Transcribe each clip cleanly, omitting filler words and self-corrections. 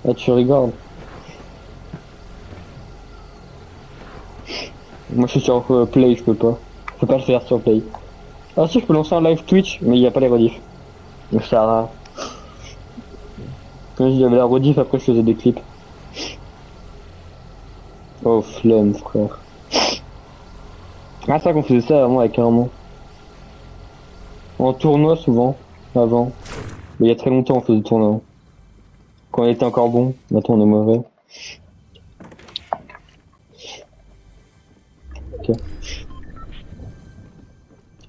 Ah, tu rigoles. Moi, je suis sur Play, je peux pas. Je peux pas le faire sur Play. Ah si, je peux lancer un live Twitch, mais il y a pas les rediffs. Donc ça rare. Quand il y avait la rediff, après je faisais des clips. Oh, flemme, frère. Ah, ça qu'on faisait ça avant avec carrément. En tournoi, souvent. Avant. Mais il y a très longtemps, on faisait des tournois. Quand on était encore bon. Maintenant, on est mauvais. Ok.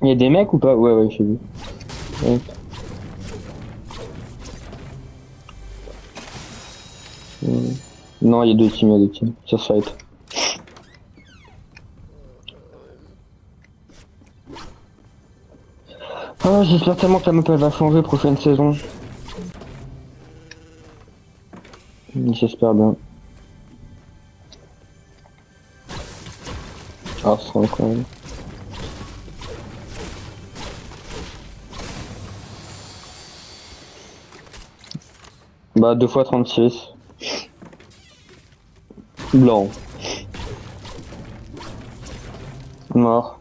Il y a des mecs ou pas? Ouais, ouais, j'ai vu. Ouais. Non, il y a deux teams, il y a deux teams. Sur site. Ah, j'espère tellement que la map elle va changer prochaine saison. J'espère bien. Ah, ce sera incroyable. Bah, 2 fois 36. Blanc. Mort.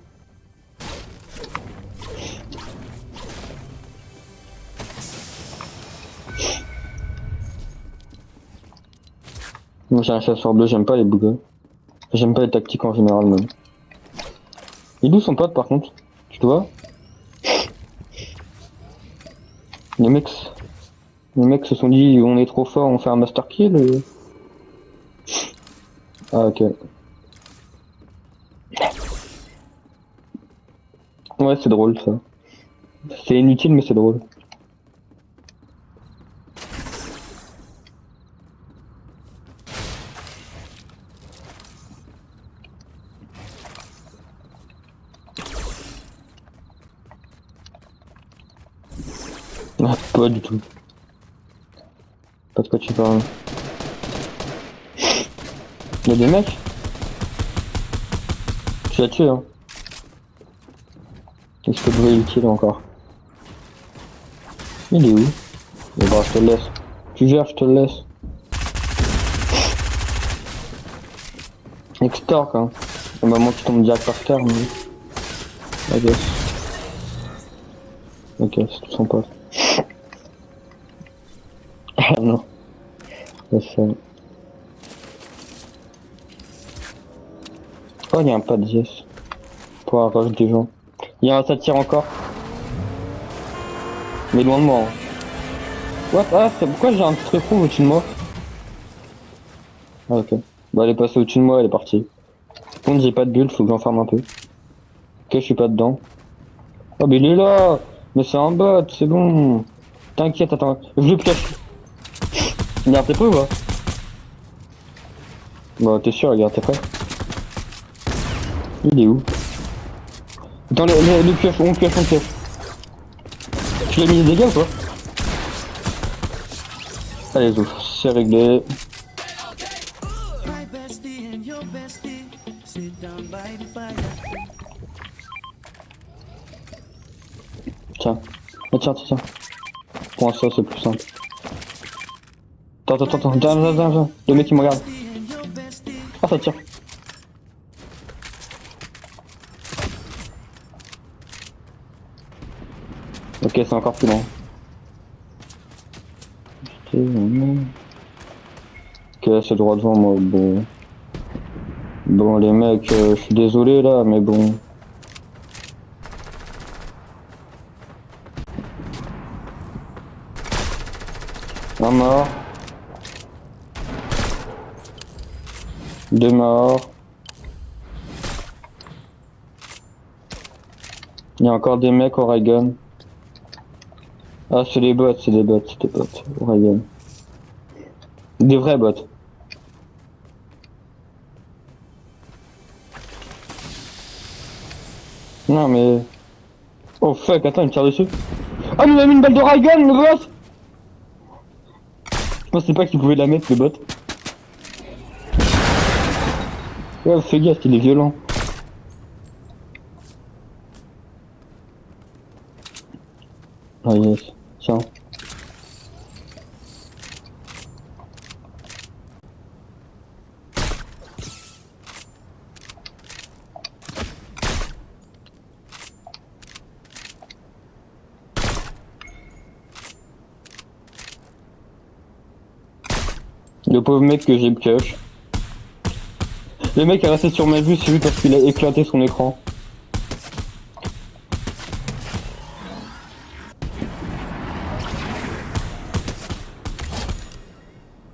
Moi, j'ai un chasseur bleu, j'aime pas les bugs. J'aime pas les tactiques en général, même. Il est d'où son pote, par contre? Tu vois? Les mecs, les mecs se sont dit, on est trop fort, on fait un master kill. Ah, ok. Ouais, c'est drôle, ça. C'est inutile, mais c'est drôle. Ah, pas du tout. Pas de quoi tu parles. Y'a des mecs? Tu l'as tué, hein. Est-ce que brûler utile encore? Il est où? Bon, bah, je te le laisse. Tu gères, je te le laisse. Extorque, hein. Au moment où tu tombes direct par terre, mais... I guess. Ok, c'est tout son pote. Ah non, ça. Oh, il y a un pas de yes. Pour avoir des gens. Il y a un, ça tire encore. Mais loin de moi, hein. What? Ah, pourquoi j'ai un petit truc rouge au-dessus de moi? Ah, ok. Bah, elle est passée au-dessus de moi, elle est partie. Par contre, j'ai pas de bulle, faut que j'enferme un peu. Ok, je suis pas dedans. Oh, mais il est là! Mais c'est un bot, c'est bon. T'inquiète, attends. Je le pioche. Regarde, t'es prêt ou pas? Bah, t'es sûr, regarde, t'es prêt? Il est où? Attends, les pioches, on pioche, on pioche. Tu l'as mis des dégâts ou pas? Allez, ouf, c'est réglé. Tiens. Oh, tiens, tiens, tiens. Prends ça, c'est plus simple. Attends, attends, attends, viens, viens, viens, viens. Le mec il me regarde. Ah, ça tire. Ok, c'est encore plus lent. Ok, c'est droit devant moi. Bon, bon les mecs, je suis désolé là, mais bon. Un mort. Deux morts. Il y a encore des mecs au Raygun. Ah, c'est des bots, c'est des bots, c'est des bots. Au Raygun. Des vrais bots. Non mais... Oh fuck, attends, il me tire dessus. Ah, mais il a mis une balle de Raygun, le boss! Je pensais pas qu'il pouvait la mettre, le bot. Ouais, fais gaffe, il est violent. Ah yes, tiens. Le pauvre mec que j'ai pioche. Le mec est resté sur ma vue, c'est juste parce qu'il a éclaté son écran.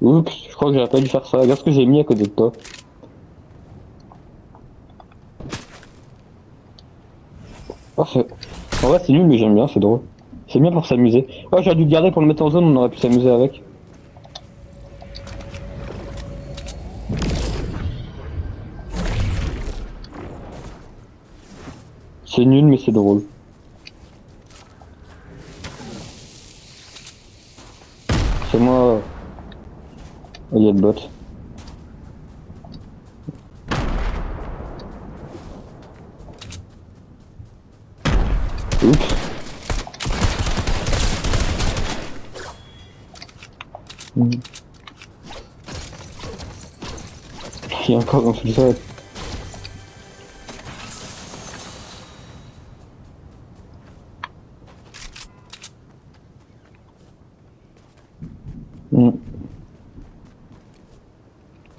Oups, je crois que j'aurais pas dû faire ça. Regarde ce que j'ai mis à côté de toi. Oh, en vrai, c'est nul, mais j'aime bien, c'est drôle. C'est bien pour s'amuser. Oh, j'aurais dû le garder pour le mettre en zone, on aurait pu s'amuser avec. C'est nul, mais c'est drôle. C'est moi. Il y a le bot. Oups. Il y a encore dans ce sol.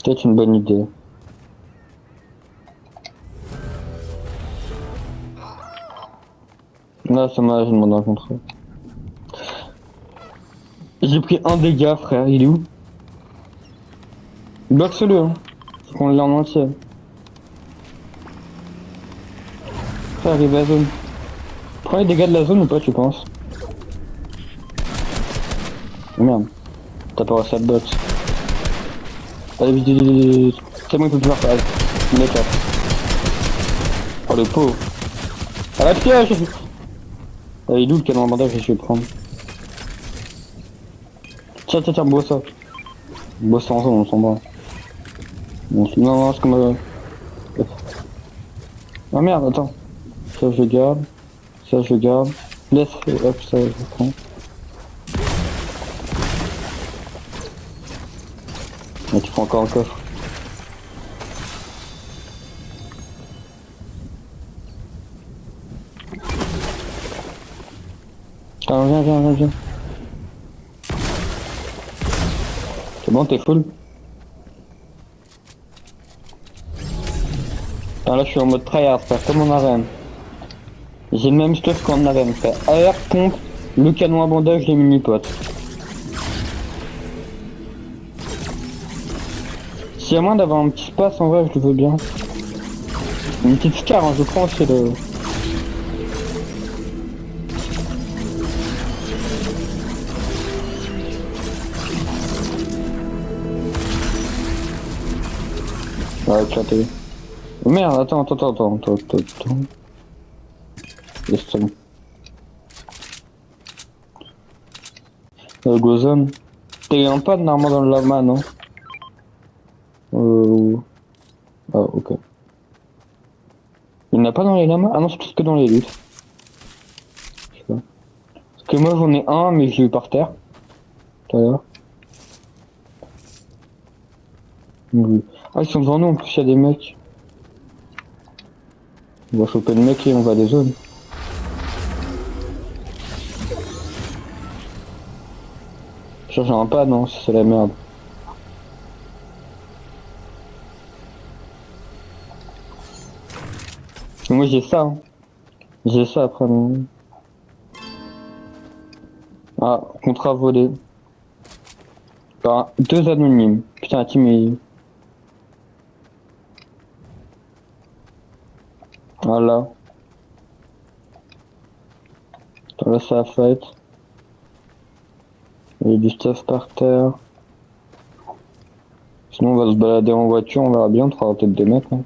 Peut-être une bonne idée. Là, ça m'a, je demande un contrôle. J'ai pris un dégât, frère, il est où? Boxe-le, hein. Faut qu'on l'ait en entier. Frère, arrive à la zone. Prends les dégâts de la zone ou pas, tu penses? Oh, merde. T'as pas réussi à te box. Allez, vite, vite, vite, vite. C'est bon, il peut plus faire ça. Allez, il est top. Oh, le pauvre. À la piège! Allez, il est où le canon à bandage que je vais prendre? Tiens, tiens, tiens, bois ça. Bois ça en zone, on s'en bat. Non, non, c'est comme... Ah merde, attends. Ça, je le garde. Ça, je le garde. Laisse, hop, ça, je le prends. Et tu prends encore un coffre. Ah, viens, viens, viens, viens. C'est bon, t'es full? Ah, là, je suis en mode tryhard, frère, comme en arène. J'ai le même stuff qu'en arène, frère. AR, pompe, le canon à bandage, les mini-potes. S'il y a moyen d'avoir un petit space, en vrai, je le veux bien. Une petite scar, hein, je prends, c'est le... Ouais, éclaté. Oh, merde, attends. Laisse tomber. Gozon. T'es en panne normalement dans le lama, non? Ah, ok. Il n'y en a pas dans les lamas? Ah non, c'est plus que dans les luttes. Je sais pas. Parce que moi j'en ai un, mais je l'ai eu par terre. Tout à l'heure. Ah, ils sont devant nous, en plus il y a des mecs. On va choper le mec et on va à des zones. Cherche un pas, non, c'est la merde. Mais moi j'ai ça, hein. J'ai ça après, mais... Ah, contrat volé. Par deux anonymes. Putain, la team est... Voilà. Attends, là ça a fight. Il y a du stuff par terre. Sinon on va se balader en voiture, on verra bien, on trouvera peut-être des mecs. Hein.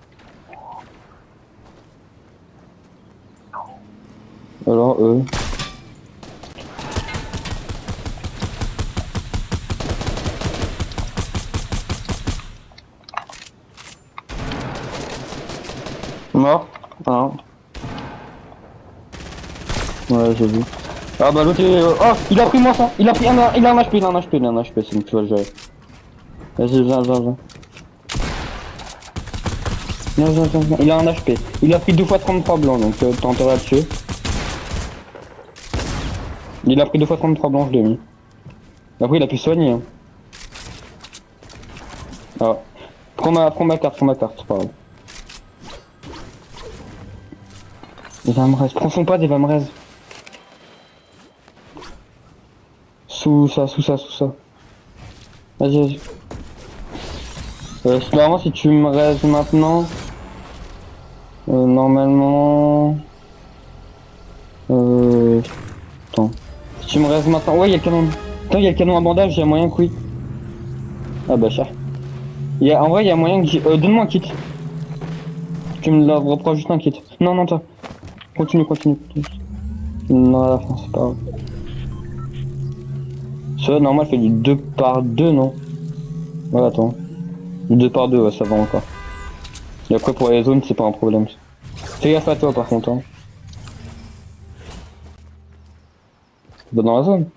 Alors eux. Mort. Ah. Ouais, j'ai vu. Ah bah l'autre est... Oh, il a pris moi ça. Il a pris un HP, il a un HP, c'est une tu vas le gérer. Vas-y, viens. Viens. Il a un HP. Il a pris 2 fois 33 blancs, donc t'as intérêt à le tuer. Il a pris 2 fois 33 blancs, je l'ai mis. Après il a pu soigner. Hein. Ah. Prends ma carte, c'est pas grave. Il va me reste. Prends son pad, il va me reste. Sous ça, sous ça, sous ça. Vas-y, vas-y. Normalement, si tu me restes maintenant, normalement, attends. Si tu me restes maintenant, ouais, il y a le canon. Attends, il y a le canon à bandage, il y a moyen que oui. Ah bah cher. En vrai, il y a moyen que donne-moi un kit. Tu me la reprends juste un kit. Non, non, toi. Continue, continue. Non, à la fin, c'est pas grave. Ça, normal, fait du 2 par 2 non? Ouais, attends. Du 2 par 2 ouais, ça va encore. Et après, pour les zones, c'est pas un problème. Fais gaffe à toi, par contre, hein. Va dans la zone.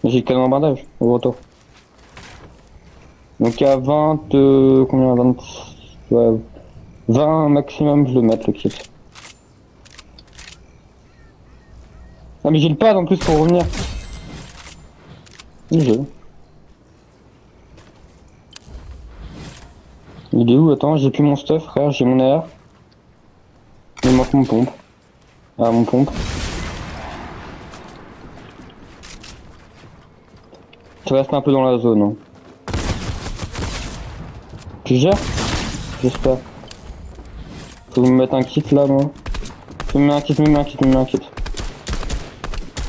J'ai le canon à bandage, au retour. Donc à 20, combien 20, ouais, 20 maximum, je le mets le kit. Ah mais j'ai le pad en plus pour revenir. J'ai. Il est où? Attends, j'ai plus mon stuff, frère, j'ai mon air. Il me manque mon pompe. Ah, mon pompe. Tu restes un peu dans la zone, hein. Tu gères? J'espère. Faut me mettre un kit là, moi. Je me mets un kit, me mets un kit, me mets un kit.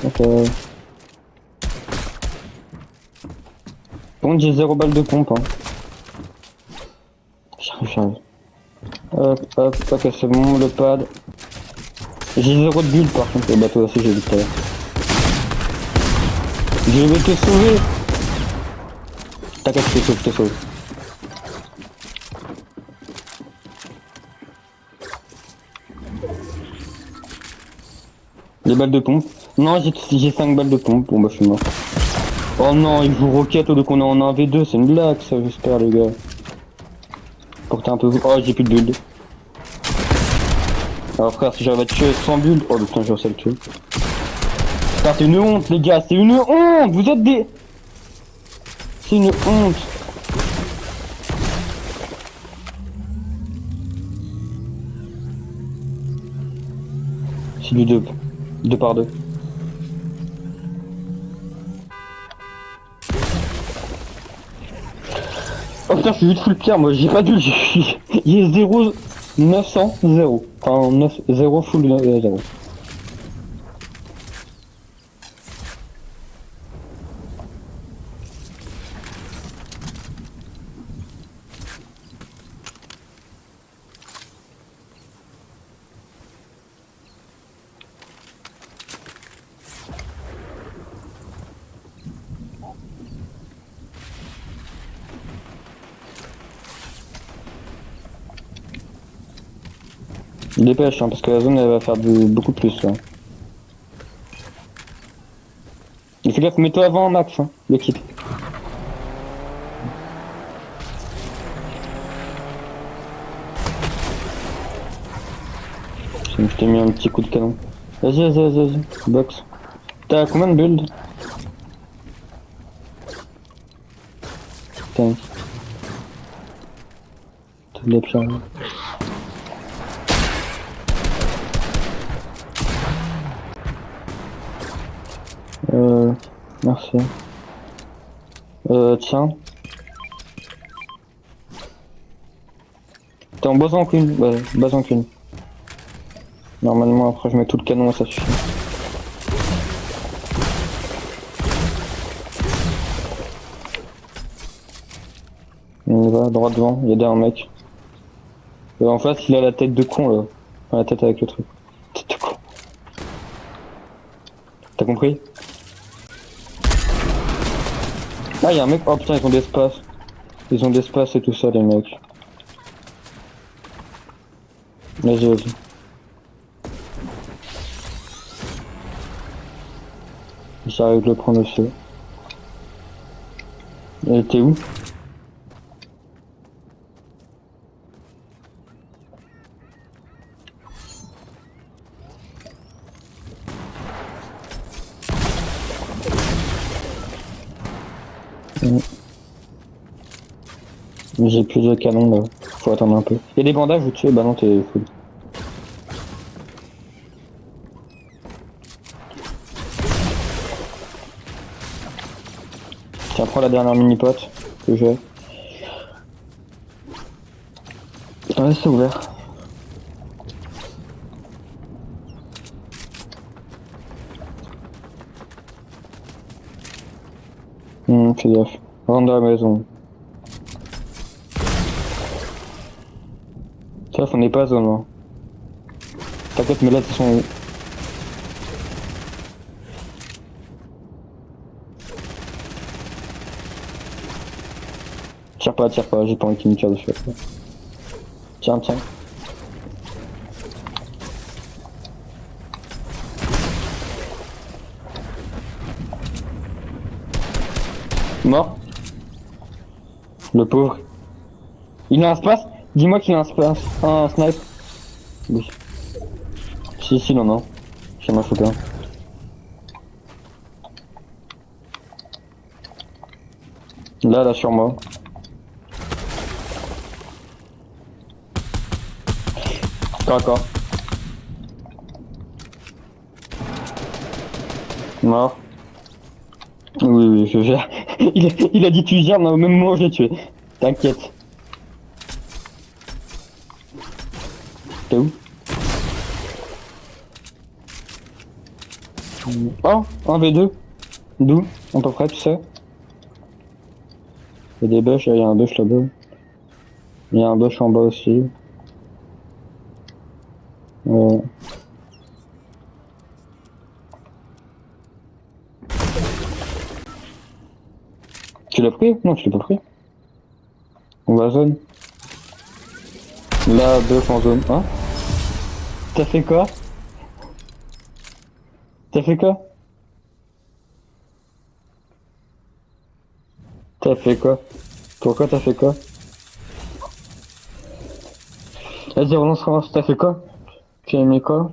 Ok. Bon, j'ai 0 balle de pompe, hein. J'arrive. Hop, hop, ok, c'est bon, le pad. J'ai 0 de bulle par contre, le bateau aussi, j'ai vu tout à l'heure. Je vais te sauver. T'inquiète, je te sauve. Les balles de pompe. Non, j'ai 5 balles de pompe. Bon bah je suis mort. Oh non, il joue roquette au lieu qu'on est en 1v2, c'est une blague ça, j'espère les gars. Pour que t'aies un peu... Oh, j'ai plus de build. Alors frère, si j'arrive à te tuer sans build... Oh putain, j'ai réussi à le tuer. Putain, c'est une honte les gars, c'est une honte. Vous êtes des... C'est une honte. C'est du 2. 2 par 2. Oh putain, je suis vite full pierre, moi j'ai pas dû, j'ai 0, 900, 0. Enfin, 9, 0 full 0. Dépêche, hein, parce que la zone elle va faire beaucoup plus là. Et fais gaffe, mets-toi avant max, hein, l'équipe. Je t'ai mis un petit coup de canon. Vas-y. Box. T'as combien de builds? Putain. T'as de la pierre. Merci. Tiens. T'es en besoin qu'une? Ouais, besoin qu'une. Normalement, après, je mets tout le canon et ça suffit. On y va, droit devant, il y a derrière un mec. En face, il a la tête de con là. Enfin, la tête avec le truc. Tête de con. T'as compris? Ah, il y a un mec. Oh putain, ils ont d'espace. Ils ont d'espace et tout ça, les mecs. Vas-y. J'arrive de le prendre aussi. Et t'es où? J'ai plus de canon là. Faut attendre un peu. Y'a des bandages au-dessus? Bah non, t'es full. Tiens, prends la dernière mini-pote que j'ai. Ouais, c'est ouvert. Fais gaffe. Rentre dans la maison. Tiens, on n'est pas zone là. T'inquiète, mais là, ils sont où? Tire pas, j'ai pas envie qu'il me tire dessus. Tiens, tiens. Mort. Le pauvre. Il a un space? Dis-moi qu'il a un space. Un snipe. Oui. Si, non, non. J'ai m'a chopé un. Là, sur moi. D'accord. Mort. Oui, je gère. Il a dit tu gères, mais au même moment je l'ai tué. T'inquiète. T'es où? Oh, un V2. D'où? À peu près, tu sais? Il y a des bush, il y a un bush là-bas. Il y a un bush en bas aussi. Tu l'as pris? Non, tu l'as pas pris. On va zone. Là, bush en zone. Hein? T'as fait quoi? T'as fait quoi? T'as fait quoi? Pourquoi t'as fait quoi? Vas-y, relance, t'as fait quoi? Tu as aimé quoi?